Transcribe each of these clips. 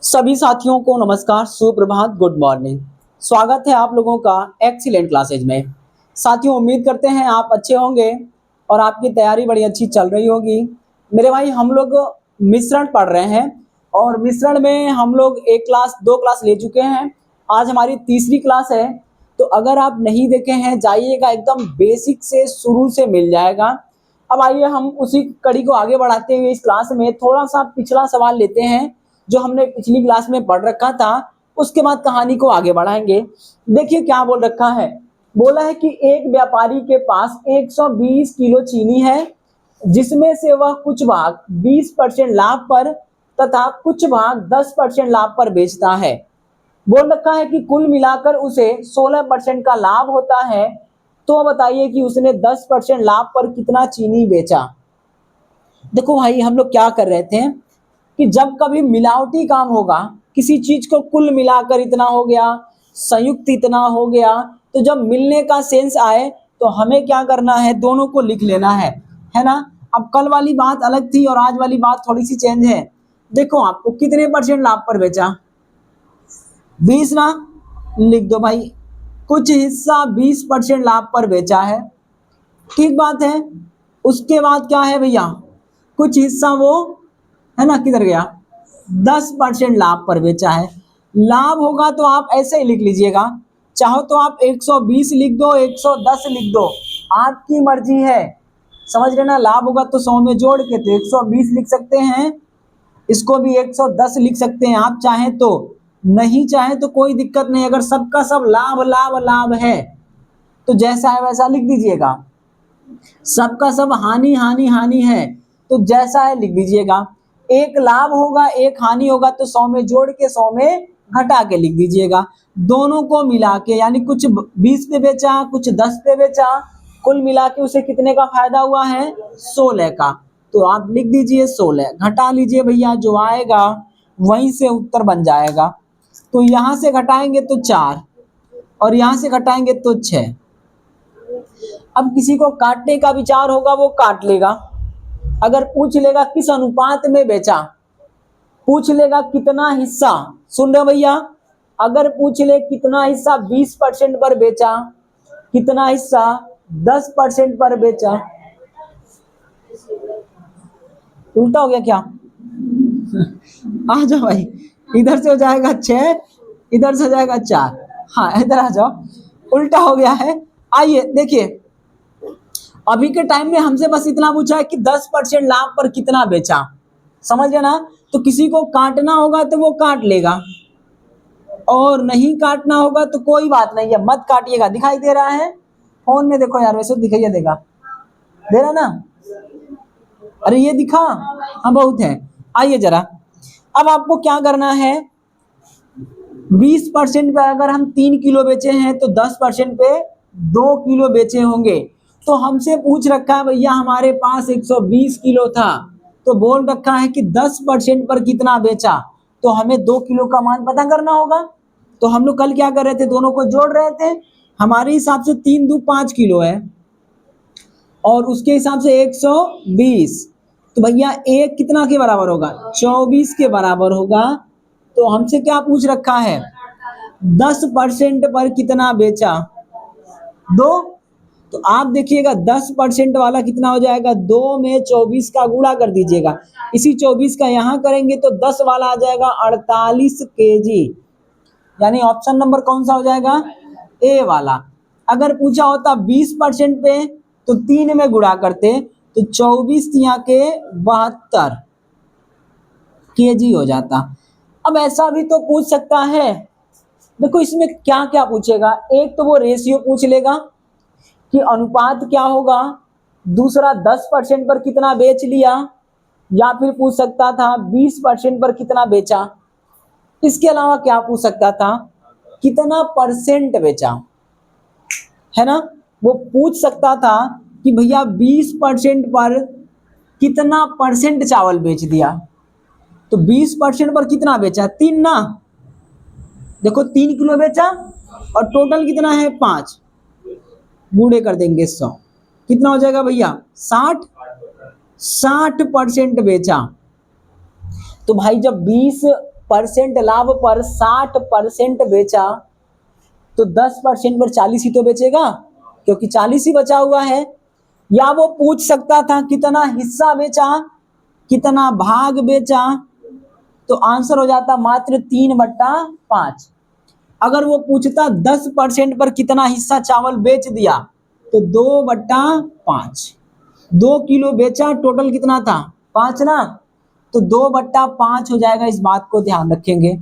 सभी साथियों को नमस्कार, सुप्रभात, गुड मॉर्निंग। स्वागत है आप लोगों का एक्सीलेंट क्लासेज में। साथियों, उम्मीद करते हैं आप अच्छे होंगे और आपकी तैयारी बड़ी अच्छी चल रही होगी। मेरे भाई, हम लोग मिश्रण पढ़ रहे हैं और मिश्रण में हम लोग एक क्लास, दो क्लास ले चुके हैं। आज हमारी तीसरी क्लास है। तो अगर आप नहीं देखे हैं, जाइएगा, एकदम बेसिक से शुरू से मिल जाएगा। अब आइए हम उसी कड़ी को आगे बढ़ाते हुए इस क्लास में थोड़ा सा पिछला सवाल लेते हैं जो हमने पिछली क्लास में पढ़ रखा था। उसके बाद कहानी को आगे बढ़ाएंगे। देखिए क्या बोल रखा है। बोला है कि एक व्यापारी के पास 120 किलो चीनी है, जिसमें से वह कुछ भाग 20% लाभ पर तथा कुछ भाग 10% लाभ पर बेचता है। बोल रखा है कि कुल मिलाकर उसे 16% का लाभ होता है। तो बताइए कि उसने 10% लाभ पर कितना चीनी बेचा। देखो भाई, हम लोग क्या कर रहे थे कि जब कभी मिलावटी काम होगा, किसी चीज को कुल मिलाकर इतना हो गया, संयुक्त इतना हो गया, तो जब मिलने का सेंस आए तो हमें क्या करना है, दोनों को लिख लेना है ना। अब कल वाली बात अलग थी और आज वाली बात थोड़ी सी चेंज है। देखो, आपको कितने परसेंट लाभ पर बेचा, 20 ना, लिख दो भाई। कुछ हिस्सा 20% लाभ पर बेचा है, ठीक बात है। उसके बाद क्या है भैया, कुछ हिस्सा वो है ना, किधर गया, 10% लाभ पर बेचा है। लाभ होगा तो आप ऐसे ही लिख लीजिएगा, चाहो तो आप 120 लिख दो, 110 लिख दो, आपकी मर्जी है। समझ रहे ना। लाभ होगा तो 100 में जोड़ के तो 120 लिख सकते हैं, इसको भी 110 लिख सकते हैं आप चाहें तो। नहीं चाहे तो कोई दिक्कत नहीं। अगर सबका सब लाभ लाभ लाभ है तो जैसा है वैसा लिख दीजिएगा। सबका सब हानि हानि हानि है तो जैसा है लिख दीजिएगा। एक लाभ होगा एक हानि होगा तो 100 में जोड़ के 100 में घटा के लिख दीजिएगा। दोनों को मिला के, यानी कुछ 20 पे बेचा, कुछ 10 पे बेचा, कुल मिला के उसे कितने का फायदा हुआ है, 16 का। तो आप लिख दीजिए 16, घटा लीजिए भैया, जो आएगा वहीं से उत्तर बन जाएगा। तो यहां से घटाएंगे तो 4 और यहां से घटाएंगे तो 6। अब किसी को काटने का विचार होगा वो काट लेगा। अगर पूछ लेगा किस अनुपात में बेचा, पूछ लेगा कितना हिस्सा, सुन रहे भैया, अगर पूछ ले कितना हिस्सा 20% पर बेचा, कितना हिस्सा 10% पर बेचा, उल्टा हो गया क्या? आ जाओ भाई, इधर से हो जाएगा 6, इधर से हो जाएगा 4। हाँ, इधर आ जाओ, उल्टा हो गया है। आइए देखिए, अभी के टाइम में हमसे बस इतना पूछा है कि 10% लाभ पर कितना बेचा, समझ गए ना। तो किसी को काटना होगा तो वो काट लेगा और नहीं काटना होगा तो कोई बात नहीं है, मत काटिएगा। दिखाई दे रहा है फोन में, देखो यार, वैसे दिखाई देगा, दे रहा ना। अरे ये दिखा, हाँ बहुत है। आइए जरा, अब आपको क्या करना है, 20% पे अगर हम 3 किलो बेचे हैं तो 10% पे 2 किलो बेचे होंगे। तो हमसे पूछ रखा है भैया, हमारे पास 120 किलो था, तो बोल रखा है कि 10% पर कितना बेचा, तो हमें 2 किलो का मान पता करना होगा। तो हम लोग कल क्या कर रहे थे, दोनों को जोड़ रहे थे। हमारे हिसाब से 3 दूनी 5 किलो है और उसके हिसाब से 120, तो भैया एक कितना के बराबर होगा, 24 के बराबर होगा। तो हमसे क्या पूछ रखा है, 10% पर कितना बेचा, 2। तो आप देखिएगा 10% वाला कितना हो जाएगा, 2 में 24 का गुणा कर दीजिएगा। इसी 24 का यहाँ करेंगे तो 10 वाला आ जाएगा 48 केजी, यानी ऑप्शन नंबर कौन सा हो जाएगा, ए वाला। अगर पूछा होता 20% पे तो 3 में गुणा करते तो 24 यहाँ के 72 केजी हो जाता। अब ऐसा भी तो पूछ सकता है। देखो इसमें क्या क्या पूछेगा, एक तो वो रेशियो पूछ लेगा कि अनुपात क्या होगा, दूसरा 10% पर कितना बेच लिया, या फिर पूछ सकता था 20% पर कितना बेचा। इसके अलावा क्या पूछ सकता था, कितना परसेंट बेचा, है ना। वो पूछ सकता था कि भैया 20% पर कितना परसेंट चावल बेच दिया, तो 20% पर कितना बेचा, 3 ना। देखो 3 किलो बेचा और टोटल कितना है 5, बूढ़े कर देंगे 100, कितना हो जाएगा भैया 60। 60% बेचा। तो भाई जब 20 परसेंट लाभ पर 60% बेचा तो 10% पर 40 ही तो बेचेगा, क्योंकि 40 ही बचा हुआ है। या वो पूछ सकता था कितना हिस्सा बेचा, कितना भाग बेचा, तो आंसर हो जाता मात्र 3/5। अगर वो पूछता 10% पर कितना हिस्सा चावल बेच दिया तो 2/5। 2 किलो बेचा, टोटल कितना था 5 ना, तो 2/5 हो जाएगा। इस बात को ध्यान रखेंगे।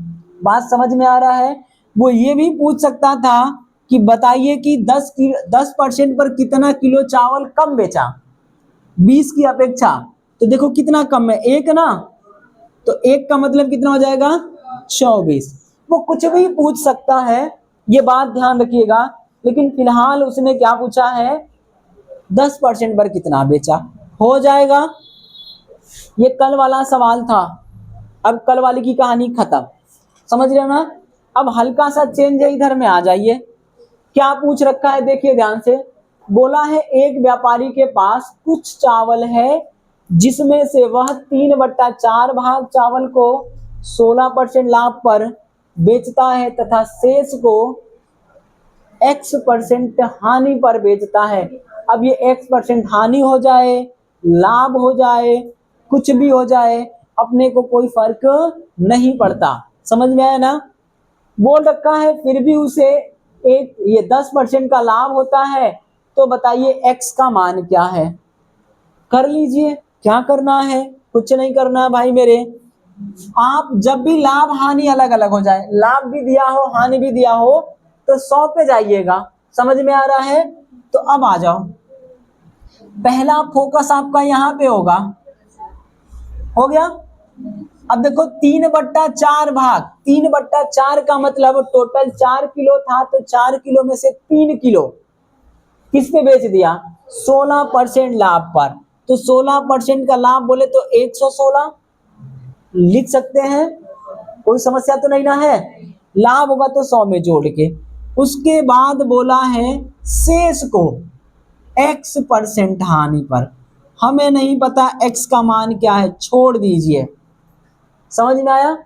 बात समझ में आ रहा है। वो ये भी पूछ सकता था कि बताइए कि 10% पर कितना किलो चावल कम बेचा 20 की अपेक्षा, तो देखो कितना कम है, 1 ना, तो 1 का मतलब कितना हो जाएगा 24। वो कुछ भी पूछ सकता है, ये बात ध्यान रखिएगा। लेकिन फिलहाल उसने क्या पूछा है, 10% पर कितना बेचा, हो जाएगा। ये कल वाला सवाल था, अब कल वाली की कहानी खत्म, समझ रहे हो ना। अब हल्का सा चेंज है, इधर में आ जाइए। क्या पूछ रखा है देखिए ध्यान से। बोला है एक व्यापारी के पास कुछ चावल है जिसमें से वह 3/4 भाग चावल को 16% लाभ पर बेचता है तथा शेष को X% हानि पर बेचता है। अब ये X% हानि हो जाए, लाभ हो जाए, कुछ भी हो जाए, अपने को कोई फर्क नहीं पड़ता। समझ में आया ना। बोल रखा है फिर भी उसे एक ये 10% का लाभ होता है, तो बताइए X का मान क्या है। कर लीजिए, क्या करना है, कुछ नहीं करना है भाई मेरे। आप जब भी लाभ हानि अलग अलग हो जाए, लाभ भी दिया हो हानि भी दिया हो, तो 100 पे जाइएगा। समझ में आ रहा है। तो अब आ जाओ, पहला फोकस आपका यहां पे होगा, हो गया। अब देखो 3/4 भाग, 3/4 का मतलब टोटल 4 किलो था, तो 4 किलो में से 3 किलो किस पे बेच दिया, 16% लाभ पर। तो 16% का लाभ बोले तो 116 लिख सकते हैं, कोई समस्या तो नहीं ना है। लाभ होगा तो 100 में जोड़ के। उसके बाद बोला है शेष को X% हानि पर। हमें नहीं पता X का मान क्या है, छोड़ दीजिए। समझ में आया।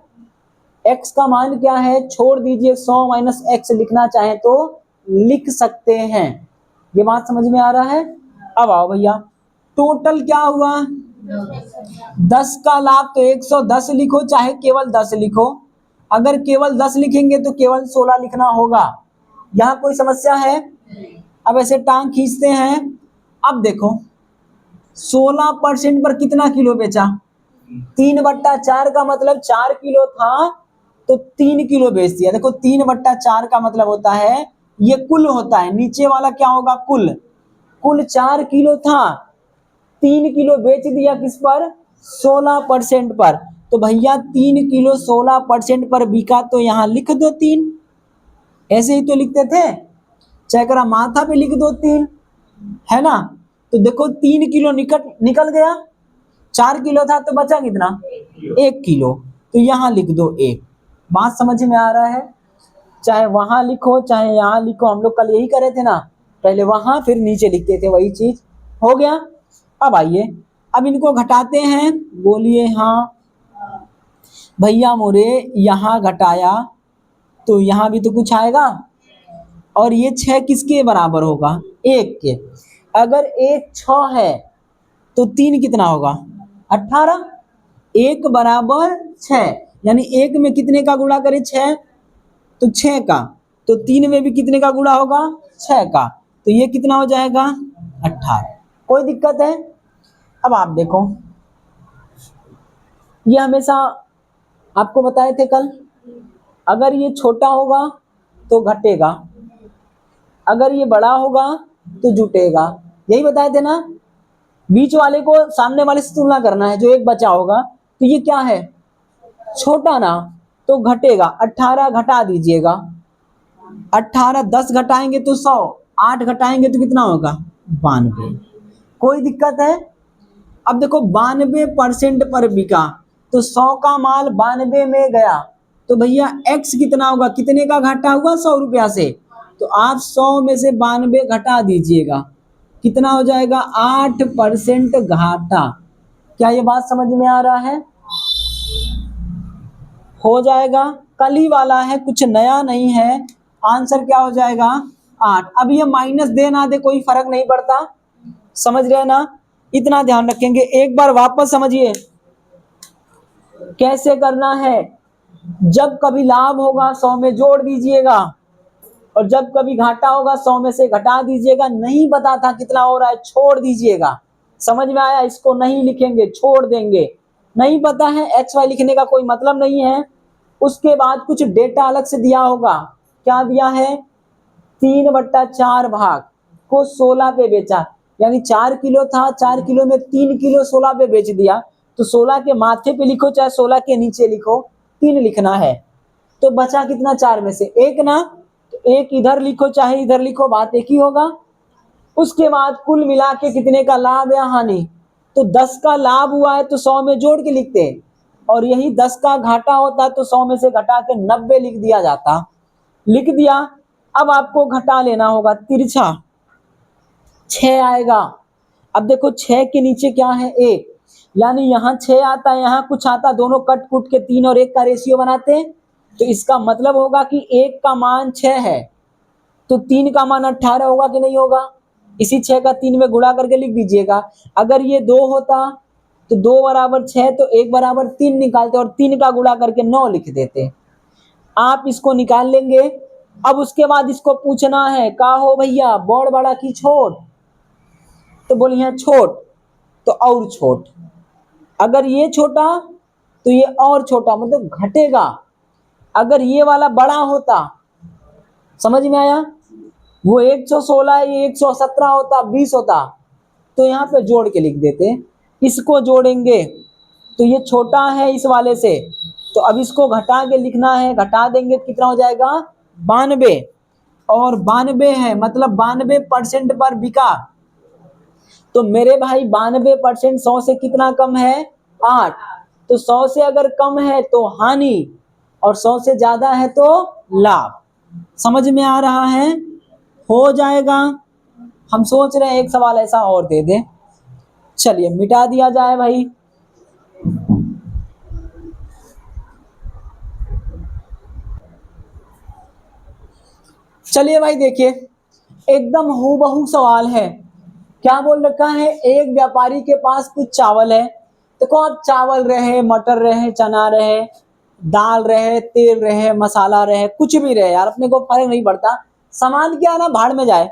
X का मान क्या है, छोड़ दीजिए। 100 - X लिखना चाहे तो लिख सकते हैं। ये बात समझ में आ रहा है। अब आओ भैया, टोटल क्या हुआ, 10 का लाभ तो 110 लिखो, चाहे केवल 10 लिखो। अगर केवल 10 लिखेंगे तो केवल 16 लिखना होगा। यहां कोई समस्या है। अब ऐसे टांग खींचते हैं। अब देखो 16% पर कितना किलो बेचा, 3/4 का मतलब 4 किलो था, तो 3 किलो बेच दिया। देखो 3/4 का मतलब होता है, ये कुल होता है, नीचे वाला क्या होगा कुल। कुल 4 किलो था, 3 किलो बेच दिया किस पर, 16% पर। तो भैया 3 किलो 16% पर बिका, तो यहां लिख दो 3। ऐसे ही तो लिखते थे, चाहे करा माथा पे लिख दो 3, है ना। तो देखो 3 किलो निकल गया, 4 किलो था तो बचा कितना, 1 किलो, तो यहां लिख दो 1। बात समझ में आ रहा है। चाहे वहां लिखो चाहे यहां लिखो, हम लोग कल यही करे थे ना, पहले वहां फिर नीचे लिखते थे, वही चीज हो गया। अब आइए, अब इनको घटाते हैं। बोलिए हाँ भैया मोरे, यहां घटाया तो यहां भी तो कुछ आएगा, और ये 6 किसके बराबर होगा, 1 के। अगर 1 6 है तो 3 कितना होगा 18, 1 बराबर 6, यानी 1 में कितने का गुणा करें 6, तो 6 का। तो 3 में भी कितने का गुणा होगा 6 का, तो ये कितना हो जाएगा 18। कोई दिक्कत है। अब आप देखो, ये हमेशा आपको बताए थे कल, अगर ये छोटा होगा तो घटेगा, अगर ये बड़ा होगा तो जुटेगा। यही बताए थे ना। बीच वाले को सामने वाले से तुलना करना है, जो एक बचा होगा, तो ये क्या है छोटा ना, तो घटेगा। 18 घटा दीजिएगा, 18 10 घटाएंगे तो 100, 8 घटाएंगे तो कितना होगा 92। कोई दिक्कत है। अब देखो 92% पर बिका, तो 100 का माल 92 में गया, तो भैया X कितना होगा, कितने का घाटा हुआ 100 रुपया से, तो आप 100 में से 92 घटा दीजिएगा, कितना हो जाएगा 8% घाटा। क्या ये बात समझ में आ रहा है। हो जाएगा, कल ही वाला है, कुछ नया नहीं है। आंसर क्या हो जाएगा 8। अब ये माइनस दे ना दे कोई फर्क नहीं पड़ता, समझ रहे हैं ना, इतना ध्यान रखेंगे। एक बार वापस समझिए कैसे करना है। जब कभी लाभ होगा 100 में जोड़ दीजिएगा, और जब कभी घाटा होगा 100 में से घटा दीजिएगा। नहीं पता था कितना हो रहा है, छोड़ दीजिएगा। समझ में आया, इसको नहीं लिखेंगे, छोड़ देंगे। नहीं पता है एक्स वाई लिखने का कोई मतलब नहीं है। उसके बाद कुछ डेटा अलग से दिया होगा। क्या दिया है, 3/4 भाग को 16 पे बेचा, यानी 4 किलो था, 4 किलो में 3 किलो 16 पे बेच दिया। तो 16 के माथे पे लिखो चाहे 16 के नीचे लिखो, 3 लिखना है। तो बचा कितना 4 में से 1 ना, तो 1 इधर लिखो चाहे इधर लिखो, बात एक ही होगा। उसके बाद कुल मिला के कितने का लाभ या हानि, तो 10 का लाभ हुआ है तो 100 में जोड़ के लिखते, और यही 10 का घाटा होता तो 100 में से घटा के 90 लिख दिया जाता। लिख दिया। अब आपको घटा लेना होगा, तिरछा 6 आएगा। अब देखो 6 के नीचे क्या है 1, यानी यहाँ 6 आता है, यहाँ कुछ आता, दोनों कट कुट के 3 और 1 का रेशियो बनाते। तो इसका मतलब होगा कि 1 का मान 6 है, तो 3 का मान 18 होगा कि नहीं होगा। इसी 6 का 3 में गुणा करके लिख दीजिएगा। अगर ये 2 होता तो 2 बराबर 6, तो 1 बराबर 3 निकालते और 3 का गुणा करके 9 लिख देते। आप इसको निकाल लेंगे। अब उसके बाद इसको पूछना है, का हो भैया बड़ बड़ा की छोट, तो बोलिए छोट, तो और छोट। अगर ये छोटा तो ये और छोटा, मतलब घटेगा। अगर ये वाला बड़ा होता, समझ में आया, वो 116 ये 117 होता, 20 होता, तो यहाँ पे जोड़ के लिख देते। इसको जोड़ेंगे तो ये छोटा है इस वाले से, तो अब इसको घटा के लिखना है। घटा देंगे कितना हो जाएगा 92, और 92 है मतलब 92% पर बिका। तो मेरे भाई 92% 100 से कितना कम है 8। तो 100 से अगर कम है तो हानि, और 100 से ज्यादा है तो लाभ। समझ में आ रहा है, हो जाएगा। हम सोच रहे हैं एक सवाल ऐसा और दे दे, चलिए मिटा दिया जाए भाई। चलिए भाई देखिए, एकदम हूबहू सवाल है। क्या बोल रखा है, एक व्यापारी के पास कुछ चावल है। देखो आप चावल रहे, मटर रहे, चना रहे, दाल रहे, तेल रहे, मसाला रहे, कुछ भी रहे यार, अपने को फर्क नहीं पड़ता। सामान क्या है ना, भाड़ में जाए।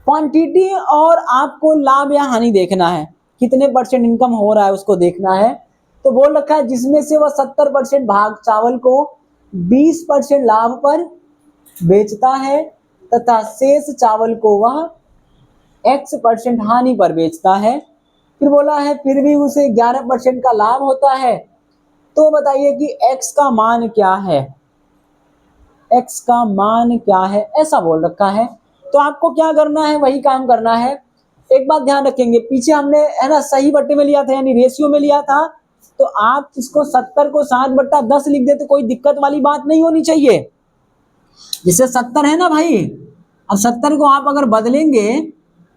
क्वांटिटी और आपको लाभ या हानि देखना है, कितने % इनकम हो रहा है उसको देखना है। तो बोल रखा है जिसमें से वह 70% भाग चावल को 20% लाभ पर बेचता है, तथा शेष चावल को वह X% हानि पर बेचता है। फिर बोला है फिर भी उसे 11% का लाभ होता है। तो बताइए कि X का मान क्या है, X का मान क्या है, ऐसा बोल रखा है। तो आपको क्या करना है, वही काम करना है। एक बात ध्यान रखेंगे, पीछे हमने है ना सही बट्टे में लिया था, यानी रेशियो में लिया था। तो आप इसको 70 को 7/10 लिख देते, कोई दिक्कत वाली बात नहीं होनी चाहिए। जैसे 70 है ना भाई, अब 70 को आप अगर बदलेंगे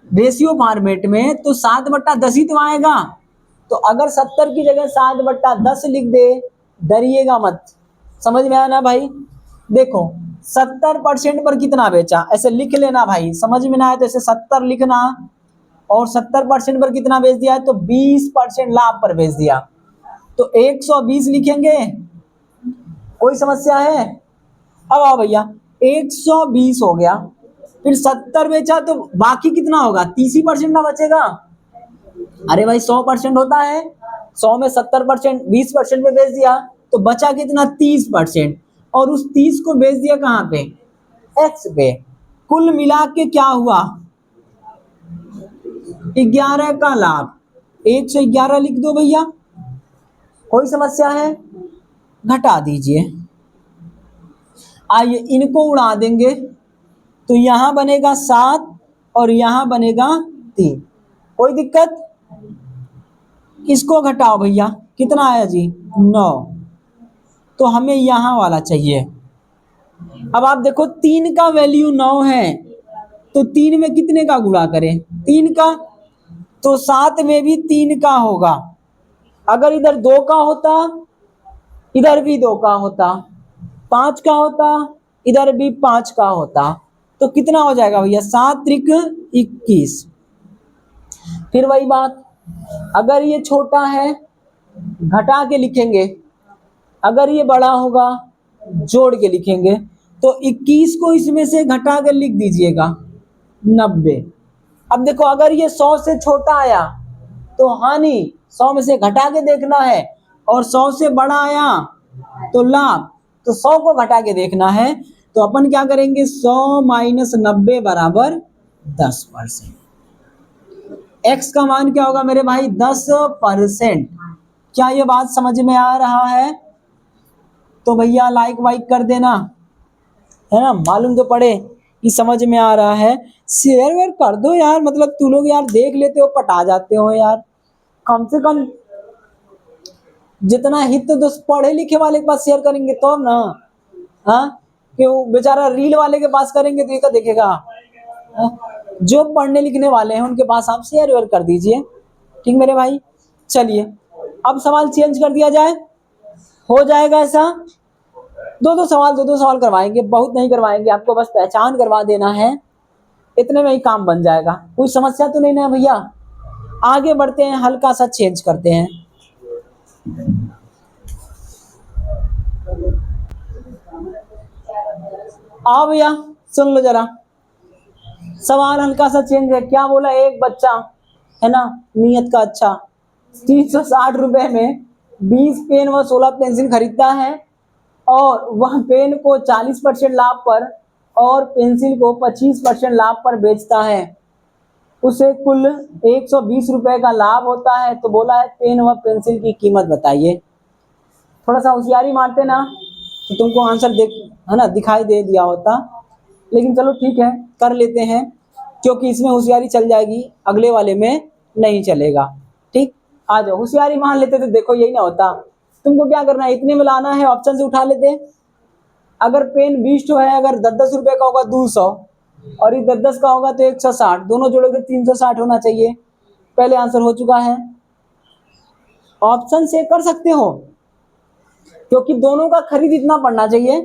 रेशियो फॉर्मेट में तो 7/10 ही तो आएगा। तो अगर 70 की जगह 7/10 लिख दे, डरिएगा मत। समझ में आया ना भाई। देखो 70% पर कितना बेचा, ऐसे लिख लेना भाई। समझ में ना आए तो ऐसे 70 लिखना, और 70% पर कितना बेच दिया है, तो 20% लाभ पर बेच दिया, तो 120 लिखेंगे। कोई समस्या है। अब आओ भैया, 120 हो गया, फिर 70 बेचा तो बाकी कितना होगा, 30% ना बचेगा। अरे भाई 100% होता है, 100 में 70% 20% पे बेच दिया, तो बचा कितना 30%, और उस 30 को बेच दिया कहाँ पे, X पे। कुल मिला के क्या हुआ 11 का लाभ, 111 लिख दो भैया। कोई समस्या है, घटा दीजिए। आइए इनको उड़ा देंगे, तो यहां बनेगा 7 और यहां बनेगा 3। कोई दिक्कत, इसको घटाओ भैया, कितना आया जी 9। तो हमें यहां वाला चाहिए। अब आप देखो 3 का वैल्यू 9 है, तो 3 में कितने का गुणा करें, 3 का, तो 7 में भी 3 का होगा। अगर इधर 2 का होता इधर भी 2 का होता, 5 का होता, इधर भी 5 का होता, तो कितना हो जाएगा भैया? 7 त्रिक 21। फिर वही बात, अगर ये छोटा है घटा के लिखेंगे, अगर ये बड़ा होगा जोड़ के लिखेंगे। तो 21 को इसमें से घटा कर लिख दीजिएगा 90। अब देखो अगर ये 100 से छोटा आया तो हानि, 100 में से घटा के देखना है, और 100 से बड़ा आया तो लाभ। तो 100 को घटा के देखना है, तो अपन क्या करेंगे? 100 माइनस 90 बराबर 10%। x का मान क्या होगा मेरे भाई? 10%। क्या ये बात समझ में आ रहा है? तो भैया लाइक वाइक कर देना, है ना, मालूम तो पड़े कि समझ में आ रहा है। शेयर वेयर कर दो यार, मतलब तू लोग यार देख लेते हो पटा जाते हो यार। कम से कम जितना हित तो पढ़े लिखे वाले के पास शेयर करेंगे तो ना, हाँ, कि वो बेचारा रील वाले के पास करेंगे तो ये क्या देखेगा? हाँ? जो पढ़ने लिखने वाले हैं उनके पास आप शेयर वेयर कर दीजिए, ठीक मेरे भाई। चलिए अब सवाल चेंज कर दिया जाए, हो जाएगा ऐसा। दो दो सवाल करवाएंगे, बहुत नहीं करवाएंगे, आपको बस पहचान करवा देना है, इतने में ही काम बन जाएगा। कोई समस्या तो नहीं ना भैया? आगे बढ़ते हैं, हल्का सा चेंज करते हैं। आओ भैया सुन लो जरा, सवाल हल्का सा चेंज है। क्या बोला? एक बच्चा है ना, नियत का अच्छा, 360 रुपए में 20 पेन व 16 पेंसिल खरीदता है, और वह पेन को 40% लाभ पर और पेंसिल को 25% लाभ पर बेचता है। उसे कुल 120 रुपए का लाभ होता है। तो बोला है पेन व पेंसिल की कीमत बताइए। थोड़ा सा होशियारी मारते ना तो तुमको आंसर देख, है ना, दिखाई दे दिया होता। लेकिन चलो ठीक है, कर लेते हैं, क्योंकि इसमें होशियारी चल जाएगी, अगले वाले में नहीं चलेगा। ठीक, आ जाओ, होशियारी मान लेते तो देखो यही ना होता। तुमको क्या करना है, इतने में लाना है, ऑप्शन से उठा लेते। अगर पेन 20 है, अगर 10-10 रुपए का होगा 200, और ये 10-10 का होगा तो 160, दोनों जोड़ोगे 360 होना चाहिए। पहले आंसर हो चुका है, ऑप्शन से कर सकते हो, क्योंकि दोनों का खरीद इतना पड़ना चाहिए।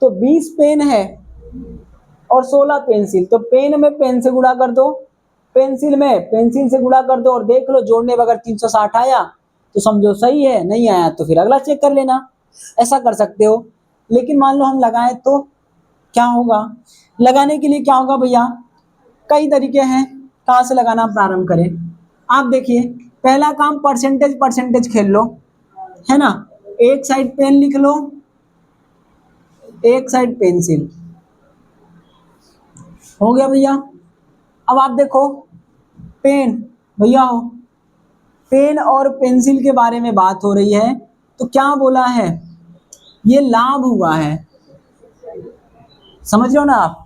तो 20 पेन है और 16 पेंसिल, तो पेन में पेन से गुणा कर दो, पेंसिल में पेंसिल से गुणा कर दो, और देख लो जोड़ने में अगर 360 आया तो समझो सही है, नहीं आया तो फिर अगला चेक कर लेना, ऐसा कर सकते हो। लेकिन मान लो हम लगाएं तो क्या होगा? लगाने के लिए क्या होगा भैया? कई तरीके हैं, कहाँ से लगाना प्रारंभ करें। आप देखिए, पहला काम परसेंटेज परसेंटेज खेल लो, है ना। एक साइड पेन लिख लो, एक साइड पेंसिल, हो गया भैया। अब आप देखो, पेन भैया हो, पेन और पेंसिल के बारे में बात हो रही है, तो क्या बोला है? ये लाभ हुआ है, समझ रहे हो ना आप।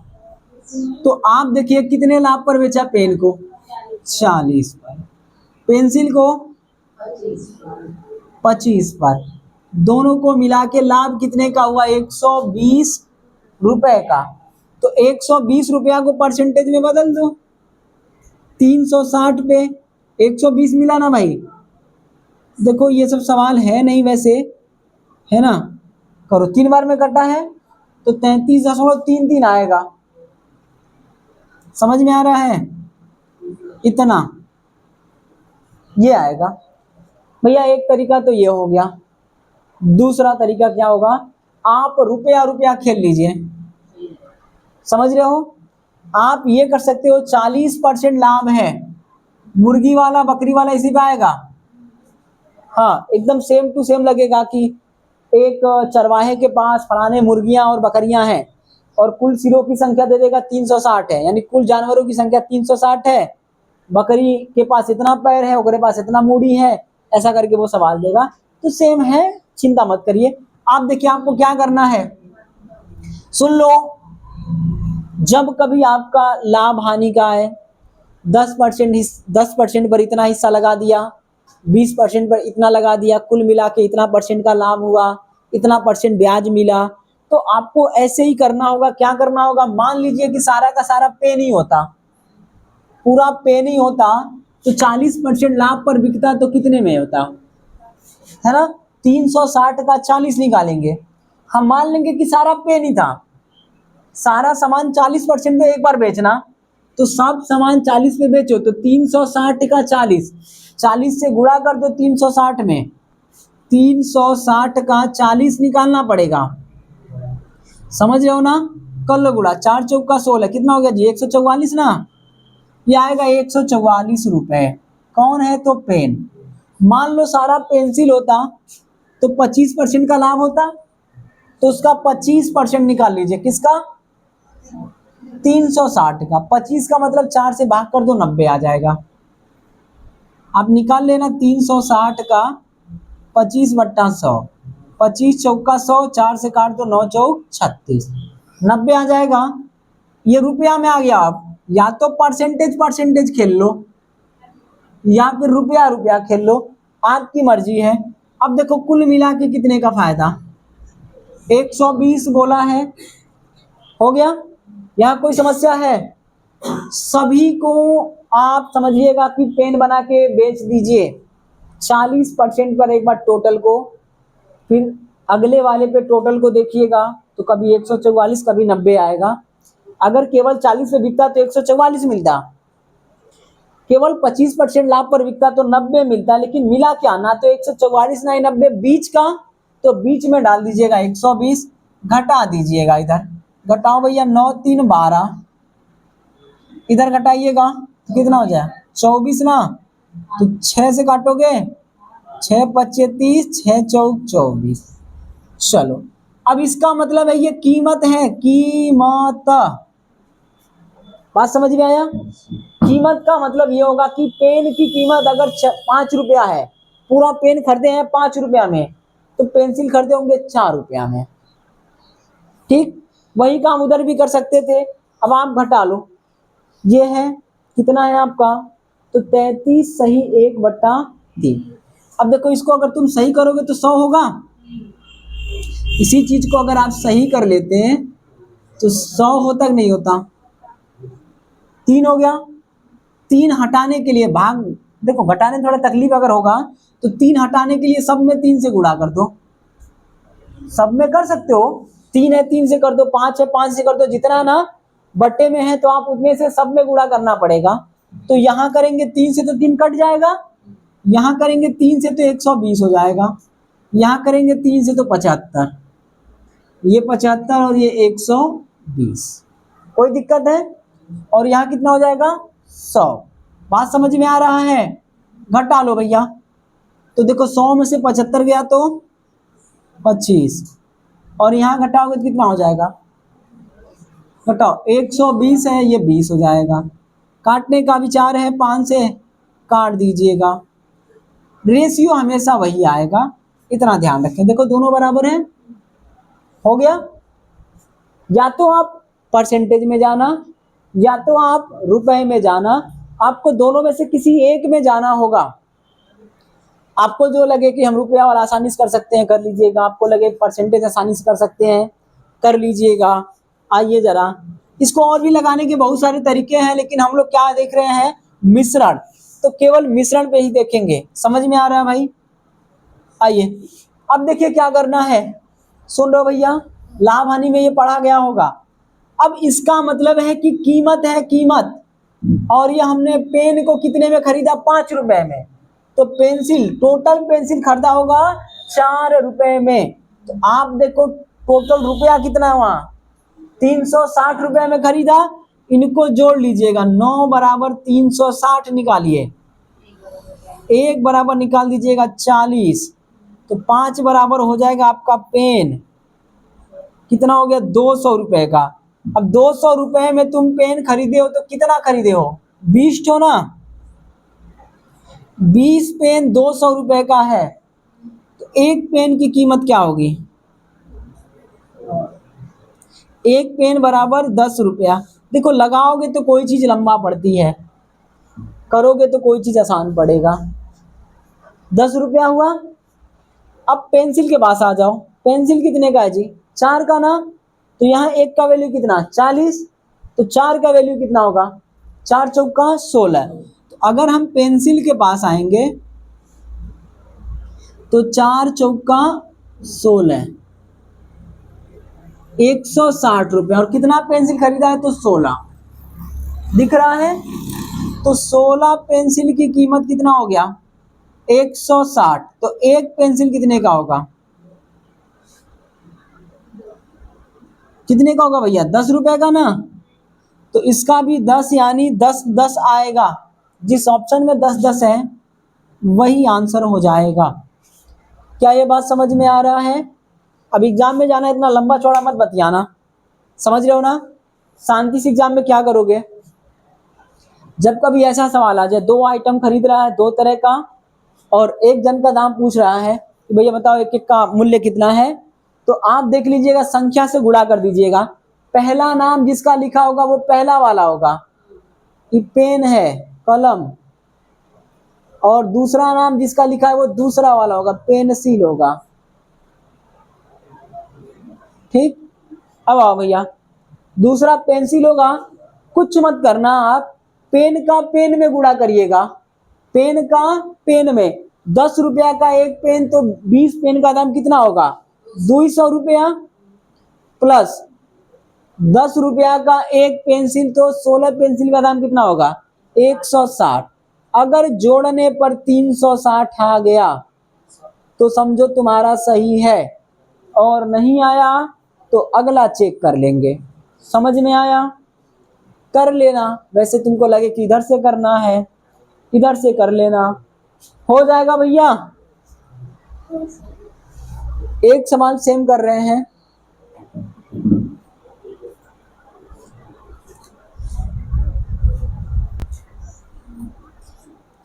तो आप देखिए कितने लाभ पर बेचा पेन को? 40 पर, पेंसिल को 25 पर, दोनों को मिला के लाभ कितने का हुआ? 120 रुपए का। तो 120 रुपया को परसेंटेज में बदल दो, 360 पे 120 मिला ना भाई। देखो ये सब सवाल है नहीं वैसे, है ना, करो, 3 बार में कटा है तो 33.33 आएगा। समझ में आ रहा है? इतना ये आएगा भैया। एक तरीका तो ये हो गया, दूसरा तरीका क्या होगा? आप रुपया रुपया खेल लीजिए, समझ रहे हो। आप ये कर सकते हो, 40% लाभ है, मुर्गी वाला बकरी वाला इसी पे आएगा। हाँ, एकदम सेम टू सेम लगेगा कि एक चरवाहे के पास फलाने मुर्गियां और बकरियां हैं, और कुल सिरों की संख्या दे देगा 360 है, यानी कुल जानवरों की संख्या 360 है। बकरी के पास इतना पैर है, ओकरे पास इतना मूड़ी है, ऐसा करके वो सवाल देगा। तो सेम है, चिंता मत करिए। आप देखिए आपको क्या करना है, सुन लो। जब कभी आपका लाभ हानि का है, 10% पर इतना हिस्सा लगा दिया, 20% पर इतना लगा दिया, कुल मिला के इतना परसेंट का लाभ हुआ, इतना परसेंट ब्याज मिला। तो आपको ऐसे ही करना होगा। क्या करना होगा? मान लीजिए कि सारा का सारा पे नहीं होता, पूरा पे नहीं होता, तो 40% लाभ पर बिकता तो कितने में होता, है ना। 360 का 40 निकालेंगे। हम मान लेंगे कि सारा पेन ही था, सारा सामान 40% में एक बार बेचना, तो सब सामान 40 में बेचो, तो 360 का 40 से गुणा कर दो 360 में, 360 का 40 निकालना पड़ेगा। समझ रहे हो ना? कर लो गुणा, 4 चौका 16, कितना हो गया जी? 144 ना, ये आएगा 144 रुपए। कौन है? तो पेन। मान लो सारा पेंसिल होता तो 25% का लाभ होता, तो उसका 25% निकाल लीजिए। किसका? 360 का। 25 का मतलब 4 से भाग कर दो, 90 आ जाएगा। आप निकाल लेना 360 का 25/100, 25 चौका 100, 4 से काट दो, 9 चौक 36, 90 आ जाएगा। ये रुपया में आ गया। आप या तो परसेंटेज खेल लो या फिर रुपया खेल लो, आपकी मर्जी है। अब देखो कुल मिला के कितने का फायदा? 120 बोला है, हो गया। यहाँ कोई समस्या है? सभी को आप समझिएगा कि पेन बना के बेच दीजिए 40% पर एक बार टोटल को, फिर अगले वाले पे टोटल को देखिएगा तो कभी 144 कभी 90 आएगा। अगर केवल 40 पे बिकता तो 144 मिलता, केवल 25% लाभ पर बिकता तो 90 मिलता। लेकिन मिला क्या? ना तो 144 ना 90, बीच का, तो बीच में डाल दीजिएगा 120, घटा दीजिएगा। इधर घटाओ भैया, 9 3 12, इधर घटाइएगा तो कितना हो जाए? 24 ना, तो 6 से काटोगे, 6 25 30, 6 चौक 24। चलो, अब इसका मतलब है ये कीमत है, कीमत। बात समझ में आया? कीमत का मतलब ये होगा कि पेन की कीमत अगर 5 रुपया है, पूरा पेन खरीदे हैं 5 रुपया में, तो पेंसिल खरीदे होंगे 4 रुपया में। ठीक, वही काम उधर भी कर सकते थे। अब आप घटा लो, ये है कितना है आपका? तो 33 सही 1/3। अब देखो इसको अगर तुम सही करोगे तो 100 होगा। इसी चीज को अगर आप सही कर लेते हैं तो 100 होता कि नहीं होता? 3 हो गया। 3 हटाने के लिए भाग, देखो घटाने थोड़ा तकलीफ अगर होगा तो 3 हटाने के लिए सब में 3 से गुणा कर दो। सब में कर सकते हो, 3 है 3 से कर दो, 5 है 5 से कर दो, जितना ना बट्टे में है तो आप उतने से सब में गुणा करना पड़ेगा। तो यहाँ करेंगे 3 से तो 3 कट जाएगा, यहाँ करेंगे 3 से तो 120 हो जाएगा, यहाँ करेंगे 3 से तो 75, ये 75 और ये 120, कोई दिक्कत है? और यहाँ कितना हो जाएगा? 100। बात समझ में आ रहा है? घटा लो भैया, तो देखो 100 में से 75 गया तो 25, और यहाँ घटाओगे तो कितना हो जाएगा? घटाओ, 120 है, ये 20 हो जाएगा। काटने का विचार है, 5 से काट दीजिएगा। रेशियो हमेशा वही आएगा, इतना ध्यान रखें। देखो दोनों बराबर हैं, हो गया। या तो आप परसेंटेज में जाना या तो आप रुपए में जाना, आपको दोनों में से किसी एक में जाना होगा। आपको जो लगे कि हम रुपया वाला आसानी से कर सकते हैं कर लीजिएगा, आपको लगे परसेंटेज आसानी से कर सकते हैं कर लीजिएगा। आइए जरा, इसको और भी लगाने के बहुत सारे तरीके हैं, लेकिन हम लोग क्या देख रहे हैं? मिश्रण, तो केवल मिश्रण पे ही देखेंगे। समझ में आ रहा है भाई? आइए अब देखिए क्या करना है, सुन रहे भैया? लाभ हानि में ये पढ़ा गया होगा। अब इसका मतलब है कि कीमत है, कीमत, और ये हमने पेन को कितने में खरीदा? 5 रुपए में। तो पेंसिल, टोटल पेंसिल खरीदा होगा 4 रुपए में। तो आप देखो टोटल रुपया कितना हुआ? 360 रुपए में खरीदा। इनको जोड़ लीजिएगा, 9 बराबर 360 निकालिए, 1 बराबर निकाल दीजिएगा 40, तो 5 बराबर हो जाएगा आपका पेन। कितना हो गया? 200 रुपए का। अब 200 रुपए में तुम पेन खरीदे हो तो कितना खरीदे हो? 20 ठो ना, 20 पेन 200 रुपए का है, तो एक पेन की कीमत क्या होगी? एक पेन बराबर 10 रुपया। देखो लगाओगे तो कोई चीज लंबा पड़ती है, करोगे तो कोई चीज आसान पड़ेगा। 10 रुपया हुआ। अब पेंसिल के पास आ जाओ, पेंसिल कितने का है जी? 4 का ना, तो यहाँ 1 का वैल्यू कितना? 40, तो 4 का वैल्यू कितना होगा? 4 चौका 16। तो अगर हम पेंसिल के पास आएंगे तो 4 चौका 16, 160 रुपये। और कितना पेंसिल खरीदा है? तो 16 दिख रहा है। तो 16 पेंसिल की कीमत कितना हो गया? 160। तो एक पेंसिल कितने का होगा? कितने का होगा भैया? 10 रुपए का ना। तो इसका भी 10 यानी 10 10 आएगा। जिस ऑप्शन में 10 10 है वही आंसर हो जाएगा। क्या ये बात समझ में आ रहा है? अब एग्जाम में जाना, इतना लंबा चौड़ा मत बतियाना, समझ रहे हो ना? शांति से एग्जाम में क्या करोगे, जब कभी ऐसा सवाल आ जाए, 2 आइटम खरीद रहा है 2 तरह का, और एक जन का दाम पूछ रहा है कि भैया बताओ एक एक का मूल्य कितना है, तो आप देख लीजिएगा, संख्या से गुणा कर दीजिएगा। पहला नाम जिसका लिखा होगा वो पहला वाला होगा, कि पेन है, कलम, और दूसरा नाम जिसका लिखा है वो दूसरा वाला होगा, पेंसिल होगा। ठीक, अब आओ भैया, दूसरा पेंसिल होगा। कुछ मत करना आप, पेन का पेन में गुणा करिएगा, पेन का पेन में। 10 रुपया का एक पेन, तो 20 पेन का दाम कितना होगा? 200 रुपया, प्लस 10 रुपया का एक पेंसिल, तो 16 पेंसिल का दाम कितना होगा? 160। अगर जोड़ने पर 360 आ गया तो समझो तुम्हारा सही है, और नहीं आया तो अगला चेक कर लेंगे। समझ में आया? कर लेना, वैसे तुमको लगे कि इधर से करना है, इधर से कर लेना, हो जाएगा भैया। एक सवाल सेम कर रहे हैं।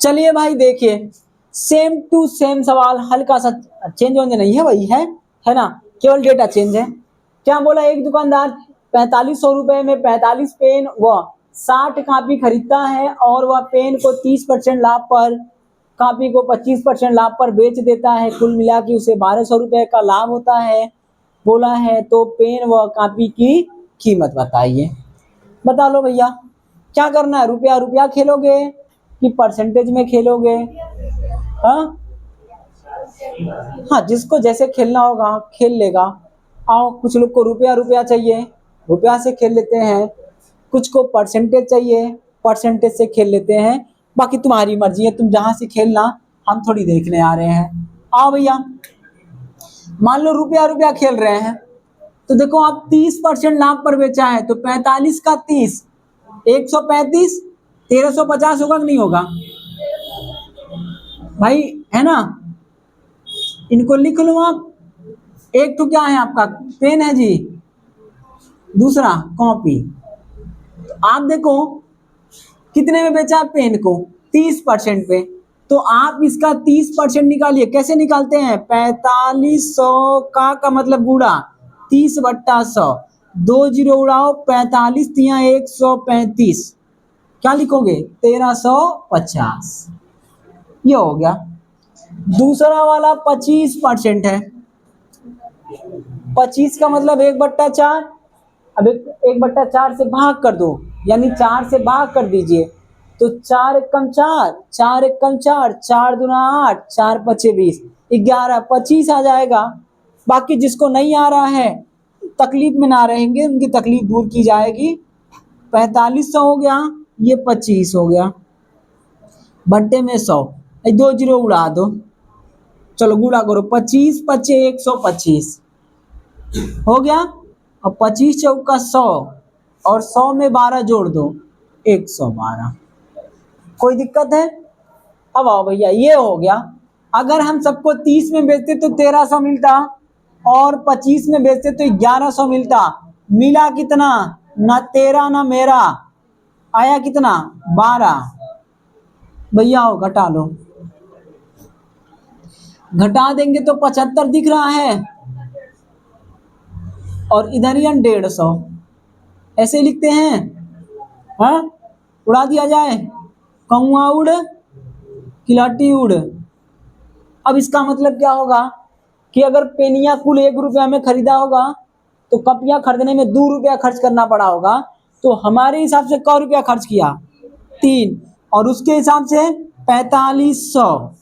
चलिए भाई देखिए, सेम टू सेम सवाल, हल्का सा चेंज होने नहीं है, वही है ना, केवल डेटा चेंज है। क्या बोला? एक दुकानदार 4500 रुपए में 45 पेन व 60 कापी खरीदता है, और वह पेन को 30% लाभ पर, कापी को 25% लाभ पर बेच देता है। कुल मिला के उसे 1200 रुपए का लाभ होता है, बोला है। तो पेन व कापी की कीमत बताइए। बता लो भैया, क्या करना है? रुपया रुपया खेलोगे कि परसेंटेज में खेलोगे? हाँ हाँ, जिसको जैसे खेलना होगा खेल लेगा। आओ, कुछ लोग को रुपया रुपया चाहिए, रुपया से खेल लेते हैं, कुछ को परसेंटेज चाहिए, परसेंटेज से खेल लेते हैं। बाकी तुम्हारी मर्जी है, तुम जहां से खेलना, हम थोड़ी देखने आ रहे हैं। आओ भैया, मान लो रुपया रुपया खेल रहे हैं, तो देखो आप 30% लाभ पर बेचा है, तो 45 का 30, 135, 1350 होगा कि नहीं होगा भाई? है ना? इनको लिख लो आप। एक तो क्या है आपका? पेन है जी, दूसरा कॉपी। तो आप देखो कितने में बेचा पेन को? 30% पे। तो आप इसका 30% निकालिए। कैसे निकालते हैं? 4500 का मतलब गुणा 30/100, 2 जीरो उड़ाओ, 45 तिया 135, क्या लिखोगे? 1350। ये हो गया। दूसरा वाला 25% है, 25 का मतलब 1/4। अब 1/4 से भाग कर दो, यानी 4 से भाग कर दीजिए, तो 4 एकम 4, 4 एकम 4, 4 दूना 8, 4 पचे 20, 11, 25 आ जाएगा। बाकी जिसको नहीं आ रहा है, तकलीफ में ना रहेंगे, उनकी तकलीफ दूर की जाएगी। 4500 हो गया, ये 25 हो गया, बट्टे में 100, 2 जीरो उड़ा दो, चलो गुणा करो, 25 पचे 125 हो गया। और 25 चौका 100, और 100 में 12 जोड़ दो, 112। कोई दिक्कत है? अब आओ भैया, ये हो गया। अगर हम सबको 30 में बेचते तो 1300 मिलता, और 25 में बेचते तो 1100 मिलता। मिला कितना? ना 13 ना मेरा, आया कितना? 12। भैया आओ घटा लो, घटा देंगे तो 75 दिख रहा है, और इधर ही 150, ऐसे लिखते हैं। हाँ, उड़ा दिया जाए, कौआ उड़ किलाटी उड़। अब इसका मतलब क्या होगा कि अगर पेनिया कुल 1 रुपया में खरीदा होगा, तो कपियां खरीदने में 2 रुपया खर्च करना पड़ा होगा। तो हमारे हिसाब से क रुपया खर्च किया? 3, और उसके हिसाब से 4500।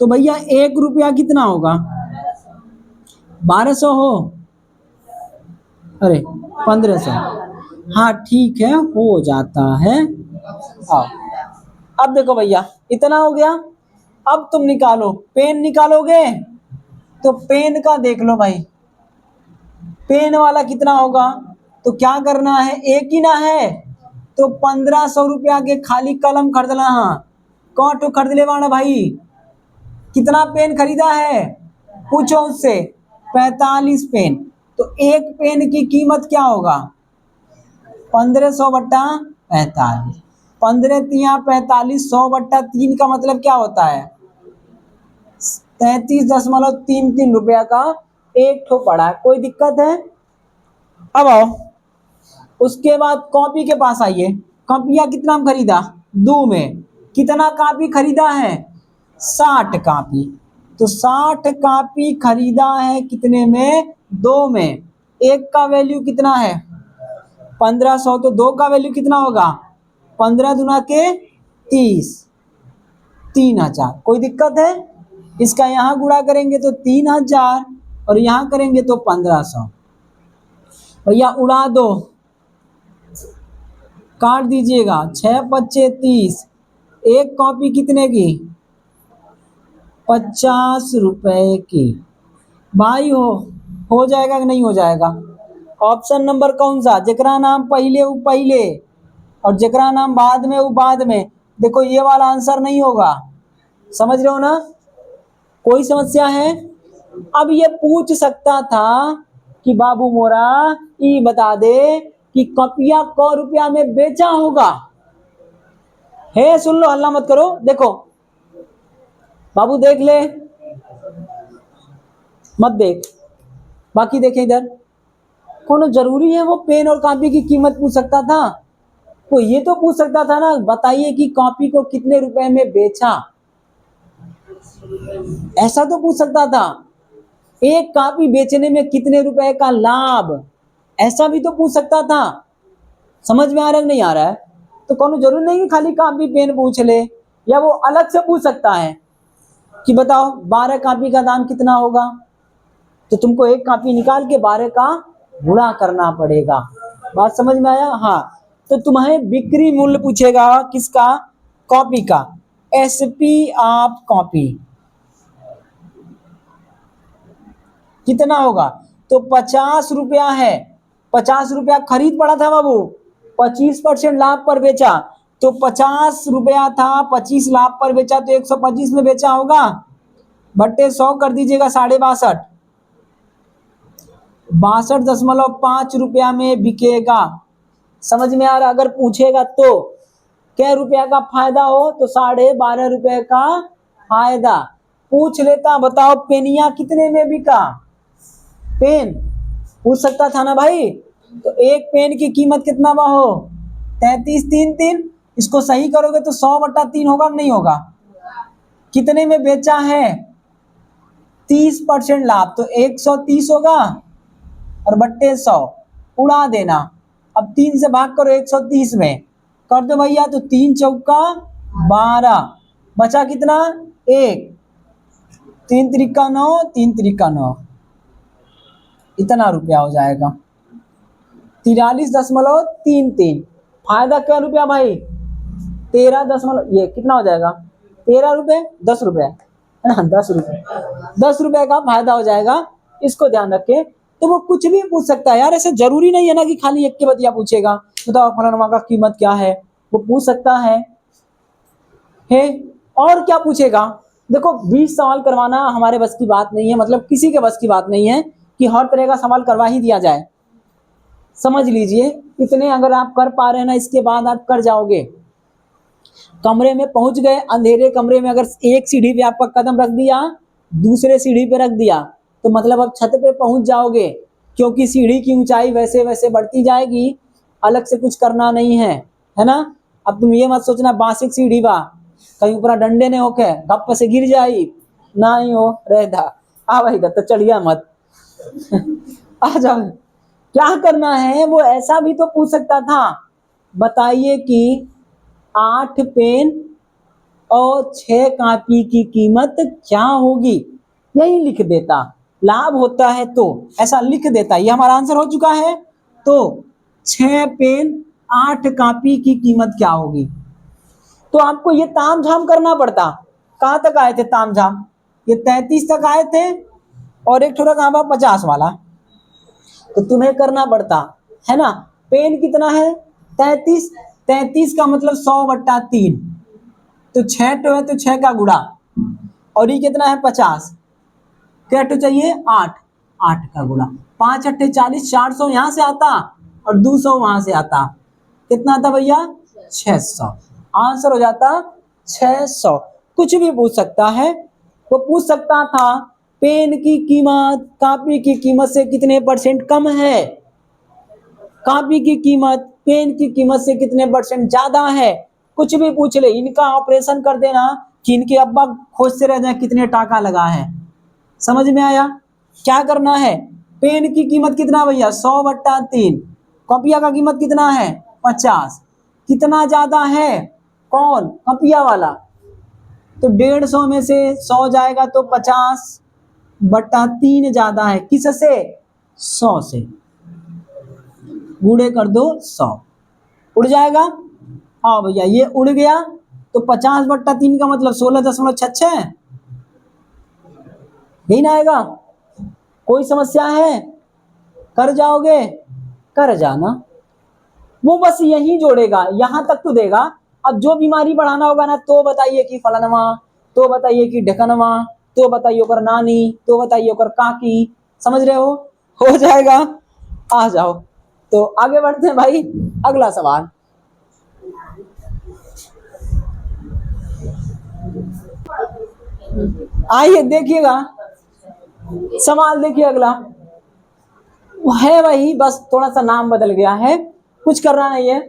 तो भैया 1 रुपया कितना होगा? 1200 हो, अरे 1500, हाँ ठीक है हो जाता है। आओ अब देखो भैया इतना हो गया। अब तुम निकालो, पेन निकालोगे तो पेन का देख लो भाई, पेन वाला कितना होगा? तो क्या करना है, एक ही ना है, तो 1500 रुपया के खाली कलम खरीदना। हाँ कौन तो खरीद ले वाला भाई? कितना पेन खरीदा है पूछो उससे? 45 पेन। तो एक पेन की कीमत क्या होगा? 1500/45। 15 तिया 45, 100/3 का मतलब क्या होता है? 33.33 रुपया का एक ठो पड़ा है। कोई दिक्कत है? अब आओ उसके बाद कॉपी के पास आइए। कॉपियां कितना में खरीदा? 2 में। कितना कॉपी खरीदा है? 60 कॉपी। तो 60 कॉपी खरीदा है कितने में? 2 में। एक का वैल्यू कितना है? 1500। तो 2 का वैल्यू कितना होगा? 15 दूना के 30, 3000। कोई दिक्कत है? इसका यहाँ गुणा करेंगे तो 3000 और यहाँ करेंगे तो 1500। भैया उड़ा दो, काट दीजिएगा। 6×5 = 30। एक कॉपी कितने की? 50 रुपए की। भाई हो जाएगा कि नहीं हो जाएगा? ऑप्शन नंबर कौन सा? जकरा नाम पहले वो पहले और जकरा नाम बाद में वो बाद में। देखो ये वाला आंसर नहीं होगा, समझ रहे हो ना? कोई समस्या है? अब ये पूछ सकता था कि बाबू मोरा ये बता दे कि कॉपिया क रुपया में बेचा होगा। है सुन लो, हल्ला मत करो। देखो बाबू देख ले, मत देख, बाकी देखे इधर। कौन जरूरी है वो पेन और कॉपी की कीमत पूछ सकता था? वो ये तो पूछ सकता था ना, बताइए कि कॉपी को कितने रुपए में बेचा। ऐसा तो पूछ सकता था। एक कॉपी बेचने में कितने रुपए का लाभ, ऐसा भी तो पूछ सकता था। समझ में आ रहा है नहीं आ रहा है? तो कौन जरूरी नहीं कि खाली कॉपी पेन पूछ ले, या वो अलग से पूछ सकता है कि बताओ 12 कॉपी का दाम कितना होगा। तो तुमको एक कॉपी निकाल के 12 का गुणा करना पड़ेगा। बात समझ में आया? हाँ। तो तुम्हें बिक्री मूल्य पूछेगा किसका? कॉपी का। एसपी ऑफ कॉपी कितना होगा? तो 50 रुपया है। 50 रुपया खरीद पड़ा था बाबू, 25% लाभ पर बेचा। तो 50 रुपया था, 25 लाभ पर बेचा, तो 125 में बेचा होगा। बट्टे 100 कर दीजिएगा, 62.5, 62.5 रुपया में बिकेगा। समझ में आ रहा? अगर पूछेगा तो क्या रुपया का फायदा हो, तो 12.5 रुपए का फायदा। पूछ लेता बताओ पेनिया कितने में बिका, पेन पूछ सकता था ना भाई। तो एक पेन की कीमत कितना बा हो? 33.33। इसको सही करोगे तो 100/3 होगा नहीं होगा? कितने में बेचा है? 30% लाभ, तो 130 होगा और बट्टे 100 उड़ा देना। अब 3 से भाग करो 130 में, कर दो भैया। तो 3 चौका 12, बचा कितना? 1। 3 त्रिका 9, 3 त्रिका 9, इतना रुपया हो जाएगा। 43.33। फायदा क्या रुपया भाई? 13 ये कितना हो जाएगा? 13 रुपए, 10 रुपए है ना, 10 रुपए, 10 रुपए का फायदा हो जाएगा। इसको ध्यान रखे। तो वो कुछ भी पूछ सकता है यार, ऐसे जरूरी नहीं है ना कि खाली एक के बतिया पूछेगा। बताओ फलाना का कीमत क्या है, वो पूछ सकता है। और क्या पूछेगा? देखो 20 सवाल करवाना हमारे बस की बात नहीं है, मतलब किसी के बस की बात नहीं है कि हर तरह का सवाल करवा ही दिया जाए। समझ लीजिए इतने अगर आप कर पा रहे हैं ना, इसके बाद आप कर जाओगे। कमरे में पहुंच गए, अंधेरे कमरे में अगर एक सीढ़ी पे आपका कदम रख दिया, दूसरे सीढ़ी पे रख दिया, तो मतलब अब छत पे पहुंच जाओगे, क्योंकि सीढ़ी की ऊंचाई वैसे वैसे बढ़ती जाएगी। अलग से कुछ करना नहीं है, है ना? अब तुम ये मत सोचना बासिक सीढ़ी बा, कहीं ऊपर डंडे ने होके गप से गिर जाई ना ही हो रहता। आ भाई तो चढ़िया मत आ जाओ। क्या करना है? वो ऐसा भी तो पूछ सकता था, बताइए कि 8 पेन और 6 कॉपी की कीमत क्या होगी, यही लिख देता। लाभ होता है तो ऐसा लिख देता। ये हमारा आंसर हो चुका है। तो 6 पेन 8 कॉपी की कीमत क्या होगी। तो आपको ये ताम झाम करना पड़ता। कहाँ तक आए थे ताम झाम, ये 33 तक आए थे और एक थोड़ा कहाँ 50 वाला, तो तुम्हें करना पड़ता है ना। पेन कितना है 33, 33 का मतलब 100/3, तो 6 तो है तो 6 का गुणा, और ये कितना है 50, क्या तो चाहिए 8, 8 का गुणा, 5 8 40, 400 यहाँ से आता और 200 वहां से आता, कितना आता भैया 600। आंसर हो जाता 600। कुछ भी पूछ सकता है। वो पूछ सकता था पेन की कीमत कॉपी की कीमत से कितने % कम है, कॉपी की कीमत पेन की कीमत से कितने % ज्यादा है। कुछ भी पूछ ले, इनका ऑपरेशन कर देना कि इनके अब्बा खोजते रह जाए कितने टाका लगा है। समझ में आया। क्या करना है, पेन की कीमत कितना भैया 100/3, कॉपिया का कीमत कितना है 50, कितना ज्यादा है कौन कॉपिया वाला, तो 150 में से 100 जाएगा तो 50/3 ज्यादा है किससे 100 से, गुणे कर दो 100, उड़ जाएगा। हाँ भैया ये उड़ गया, तो 50/3 का मतलब 16.66, यही ना आएगा। कोई समस्या है, कर जाओगे कर जाना। वो बस यही जोड़ेगा, यहां तक तो देगा। अब जो बीमारी बढ़ाना होगा ना, तो बताइए कि फलानवा, तो बताइए कि ढकनवा, तो बताइए ओकर नानी, तो बताइए ओकर काकी, समझ रहे हो जाएगा। आ जाओ, तो आगे बढ़ते हैं भाई। अगला सवाल, आइए देखिएगा सवाल, देखिए अगला है वही, बस थोड़ा सा नाम बदल गया है, कुछ करना नहीं है।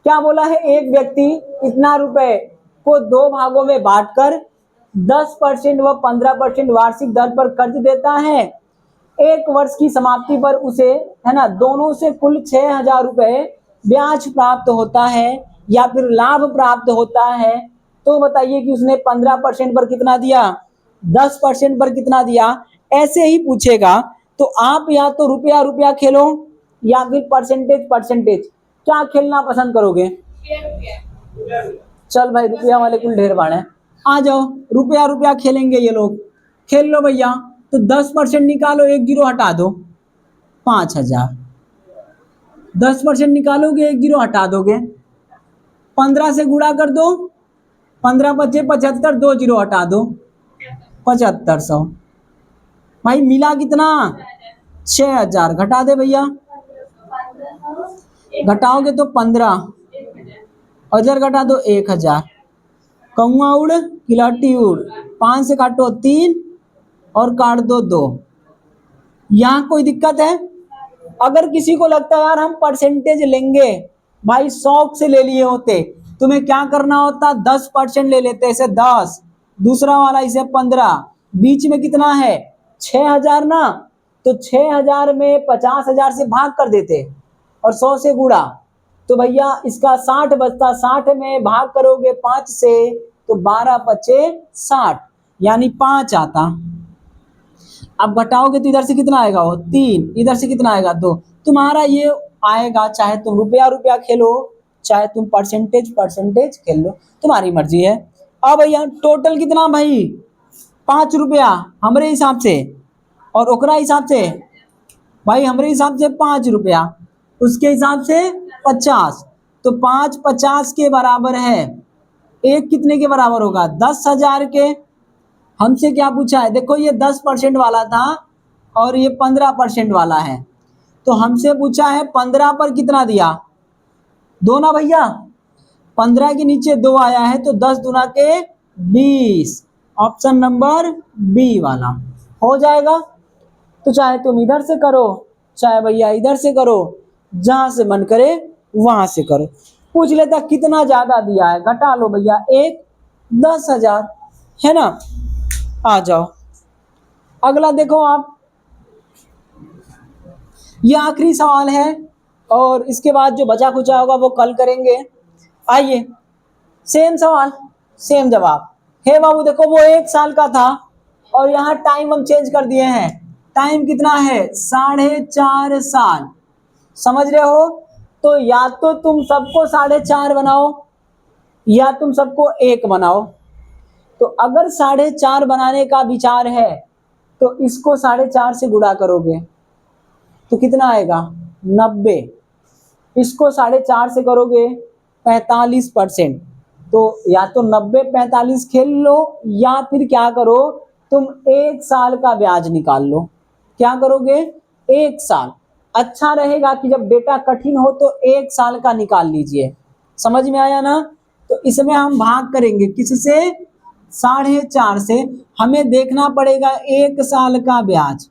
क्या बोला है, एक व्यक्ति इतना रुपए को 2 भागों में बांटकर 10% व 15% वार्षिक दर पर कर्ज देता है। 1 वर्ष की समाप्ति पर उसे है ना दोनों से कुल 6,000 रुपए ब्याज प्राप्त होता है या फिर लाभ प्राप्त होता है। तो बताइए कि उसने 15% पर कितना दिया, 10% पर कितना दिया, ऐसे ही पूछेगा। तो आप या तो रुपया रुपया खेलो या फिर परसेंटेज परसेंटेज, क्या खेलना पसंद करोगे। चल भाई रुपया वाले कुल ढेर बाड़े, आ जाओ रुपया रुपया खेलेंगे ये लोग, खेल लो भैया। तो 10% निकालो, 1 जीरो हटा दो 5,000, 10% निकालोगे 1 जीरो हटा दोगे, 15 से गुणा कर दो, 15 बचे 75, 2 जीरो हटा दो 7500। भाई मिला कितना 6,000, घटा दे भैया, घटाओगे तो 15, हजार घटा दो 1,000, कौआ उड़ किलाटी उड़, 5 से काटो 3 और काट दो 2। यहाँ कोई दिक्कत है। अगर किसी को लगता है यार हम परसेंटेज लेंगे, भाई शौक से ले लिए होते, तुम्हें क्या करना होता 10% ले लेते, इसे 10, दूसरा वाला इसे 15, बीच में कितना है 6,000 ना, तो 6,000 में 50,000 से भाग कर देते और 100 से गुणा, तो भैया इसका 60 बचता, 60 में भाग करोगे 5 से तो 12 बचे 60, यानी 5 आता। अब घटाओगे तो इधर से कितना आएगा वो 3, इधर से कितना आएगा 2, तुम्हारा ये आएगा। चाहे तुम रुपया रुपया खेलो, चाहे तुम परसेंटेज परसेंटेज खेल लो, तुम्हारी मर्जी है। अब भैया टोटल कितना भाई 5 रुपया हमारे हिसाब से, और ओकरा हिसाब से भाई हमारे हिसाब से 5 रुपया, उसके हिसाब से 50, तो 5 50 के बराबर है। एक कितने के बराबर होगा 10,000 के। हमसे क्या पूछा है, देखो ये 10% वाला था और ये 15% वाला है, तो हमसे पूछा है 15 पर कितना दिया 2 ना भैया, 15 के नीचे 2 आया है तो 10 दूना के 20, ऑप्शन नंबर बी वाला हो जाएगा। तो चाहे तुम इधर से करो चाहे भैया इधर से करो, जहां से मन करे वहां से करो। पूछ लेता कितना ज्यादा दिया है, घटा लो भैया 1, 10,000 है ना। आ जाओ अगला देखो आप, ये आखिरी सवाल है और इसके बाद जो बचा खुचा होगा वो कल करेंगे। आइए सेम सवाल सेम जवाब, हे बाबू देखो वो 1 साल का था और यहाँ टाइम हम चेंज कर दिए हैं। टाइम कितना है? 4.5 साल। समझ रहे हो? तो या तो तुम सबको 4.5 बनाओ या तुम सबको 1 बनाओ। तो अगर 4.5 बनाने का विचार है तो इसको 4.5 से गुणा करोगे तो कितना आएगा? 90। इसको 4.5 से करोगे 45%। तो या तो 90-45 खेल लो या फिर क्या करो, तुम 1 साल का ब्याज निकाल लो। क्या करोगे? 1 साल। अच्छा रहेगा कि जब डेटा कठिन हो तो 1 साल का निकाल लीजिए। समझ में आया ना? तो इसमें हम भाग करेंगे किससे? 4.5 से। हमें देखना पड़ेगा 1 साल का ब्याज।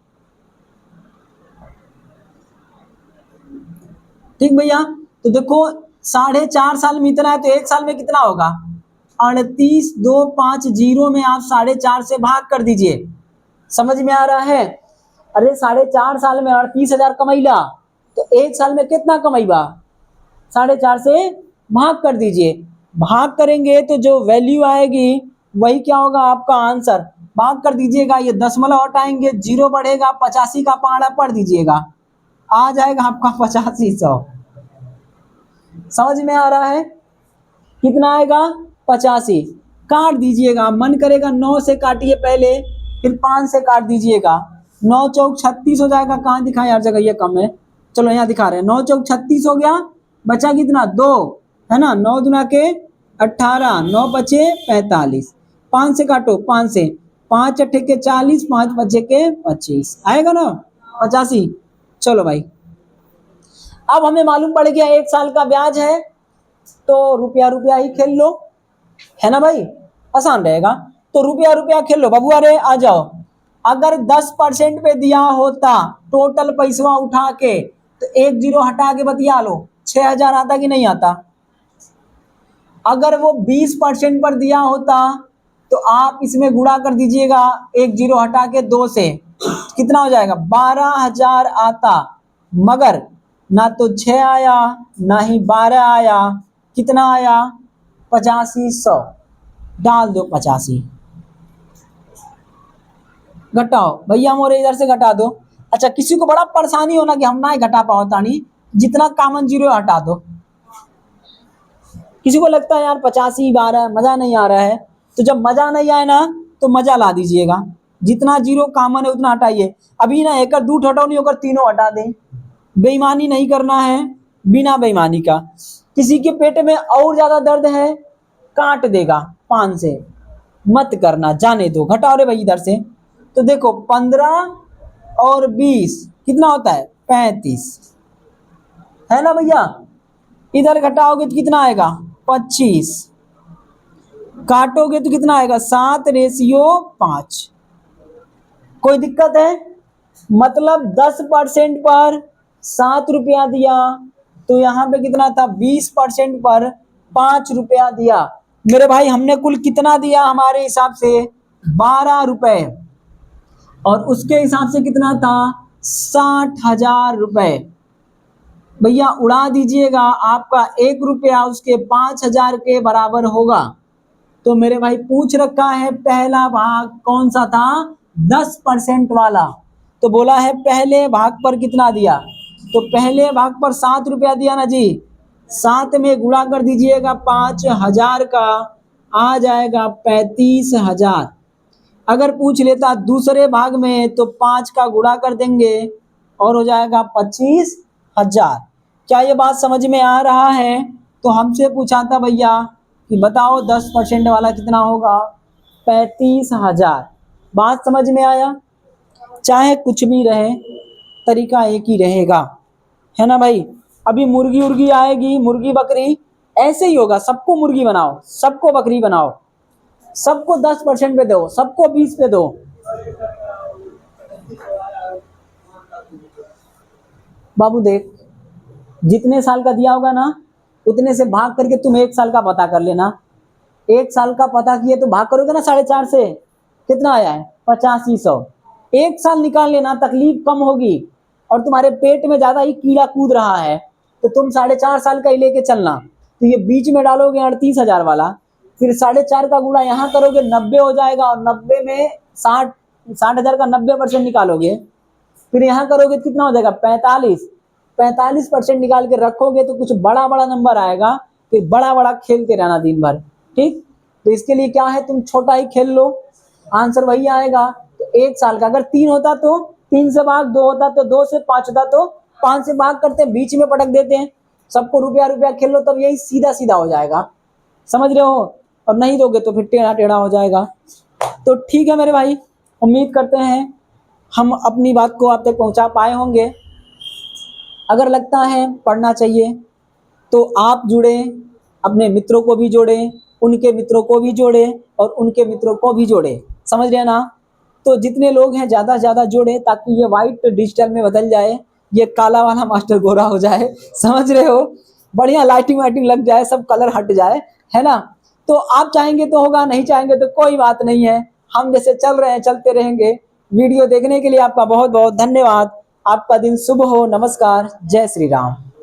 ठीक भैया? तो देखो 4.5 साल में इतना है तो 1 साल में कितना होगा? 38,250 में आप 4.5 से भाग कर दीजिए। समझ में आ रहा है? अरे 4.5 साल में 38,000 कमैला तो 1 साल में कितना कमैबा? 4.5 से भाग कर दीजिए। भाग करेंगे तो जो वैल्यू आएगी वही क्या होगा? आपका आंसर। भाग कर दीजिएगा, ये दशमलव हटाएंगे, 0 बढ़ेगा, 85 का पहाड़ा पढ़ दीजिएगा, आ जाएगा आपका 8500। समझ में आ रहा है? कितना आएगा? 85। काट दीजिएगा, मन करेगा 9 से काटिए पहले, फिर 5 से काट दीजिएगा। 9 चौक 36 हो जाएगा। कहाँ दिखाएं यार, जगह ये कम है। चलो यहाँ दिखा रहे हैं। 9 चौक 36 हो गया, बचा कितना? 2 है ना। 9 दूना के 18, 9 बचे 45। 5 से काटो, 5 से, 5 अट्ठे के 40, 5 बचे के 25, आएगा ना 85। चलो भाई, अब हमें मालूम पड़ गया 1 साल का ब्याज है तो रुपया रुपया ही खेल लो, है ना भाई? आसान रहेगा। तो रुपया रुपया खेल लो बाबू। अरे आ जाओ। अगर 10% पे दिया होता टोटल पैसा उठा के तो 1 0 हटा के बतिया लो, 6,000 आता कि नहीं आता? अगर वो 20% पर दिया होता तो आप इसमें गुणा कर दीजिएगा 1 0 हटा के 2 से, कितना हो जाएगा? 12,000 आता। मगर ना तो 6 आया ना ही 12 आया, कितना आया? 8500। डाल दो 85। घटाओ भैया, मोरे इधर से घटा दो। अच्छा, किसी को बड़ा परेशानी होना कि हम ना ही घटा पाओ तानी, जितना कॉमन जीरो हटा दो। किसी को लगता है यार 85 12 मजा नहीं आ रहा है, तो जब मजा नहीं आए ना तो मजा ला दीजिएगा। जितना जीरो कॉमन है उतना हटाइए। अभी ना एक दूठ हटाओ, नहीं होकर तीनों हटा दें। बेईमानी नहीं करना है, बिना बेईमानी का। किसी के पेट में और ज्यादा दर्द है, काट देगा 5 से, मत करना, जाने दो। घटाओ रे भाई इधर से। तो देखो 15 और 20 कितना होता है? 35, है ना भैया? इधर घटाओगे तो कितना आएगा? 25। काटोगे तो कितना आएगा? 7:5। कोई दिक्कत है? मतलब 10% पर 7 रुपया दिया तो यहाँ पे कितना था? 20% पर 5 रुपया दिया। मेरे भाई हमने कुल कितना दिया? हमारे हिसाब से 12 रुपए, और उसके हिसाब से कितना था? 60,000 रुपए। भैया उड़ा दीजिएगा, आपका 1 रुपया उसके 5,000 के बराबर होगा। तो मेरे भाई पूछ रखा है पहला भाग कौन सा था? 10% वाला। तो बोला है पहले भाग पर कितना दिया? तो पहले भाग पर 7 रुपया दिया ना जी। 7 में गुणा कर दीजिएगा 5,000 का, आ जाएगा 35,000। अगर पूछ लेता दूसरे भाग में तो 5 का गुणा कर देंगे और हो जाएगा 25,000। क्या ये बात समझ में आ रहा है? तो हमसे पूछा था भैया कि बताओ 10% वाला कितना होगा? 35,000। बात समझ में आया? चाहे कुछ भी रहे, तरीका एक ही रहेगा, है ना भाई? अभी मुर्गी उर्गी आएगी, मुर्गी बकरी ऐसे ही होगा। सबको मुर्गी बनाओ, सबको बकरी बनाओ, सबको 10% पे दो, सबको 20 पे दो। बाबू देख, जितने साल का दिया होगा ना उतने से भाग करके तुम 1 साल का पता कर लेना। 1 साल का पता किए तो भाग करोगे ना 4.5 से, कितना आया है? 8500। 1 साल निकाल लेना, तकलीफ कम होगी। और तुम्हारे पेट में ज्यादा ही कीड़ा कूद रहा है तो तुम 4.5 साल का ही लेके चलना। तो ये बीच में डालोगे 38,000 वाला, फिर 4.5 का गुणा यहाँ करोगे 90 हो जाएगा, और 90 में 60,000 का 90% निकालोगे, फिर यहाँ करोगे कितना हो जाएगा 45% निकाल के रखोगे तो कुछ बड़ा बड़ा नंबर आएगा, फिर बड़ा बड़ा खेलते रहना दिन भर। ठीक, तो इसके लिए क्या है, तुम छोटा ही खेल लो, आंसर वही आएगा। तो 1 साल का अगर 3 होता तो 3 से भाग, 2 होता तो 2 से, 5 होता तो 5 से भाग करते, बीच में पटक देते हैं, सबको रुपया रुपया खेल लो, तब यही सीधा सीधा हो जाएगा, समझ रहे हो। और नहीं दोगे तो फिर टेढ़ा टेढ़ा हो जाएगा। तो ठीक है मेरे भाई, उम्मीद करते हैं हम अपनी बात को आप तक पहुंचा पाए होंगे। अगर लगता है पढ़ना चाहिए तो आप जुड़े, अपने मित्रों को भी जोड़ें, उनके मित्रों को भी जोड़ें, और उनके मित्रों को भी जोड़ें, समझ रहे हैं ना। तो जितने लोग हैं ज़्यादा से ज़्यादा जोड़ें, ताकि ये वाइट डिजिटल में बदल जाए, ये काला वाला मास्टर गोरा हो जाए, समझ रहे हो, बढ़िया लाइटिंग वाइटिंग लग जाए, सब कलर हट जाए, है ना। तो आप चाहेंगे तो होगा, नहीं चाहेंगे तो कोई बात नहीं है, हम जैसे चल रहे हैं चलते रहेंगे। वीडियो देखने के लिए आपका बहुत बहुत धन्यवाद। आपका दिन शुभ हो। नमस्कार, जय श्री राम।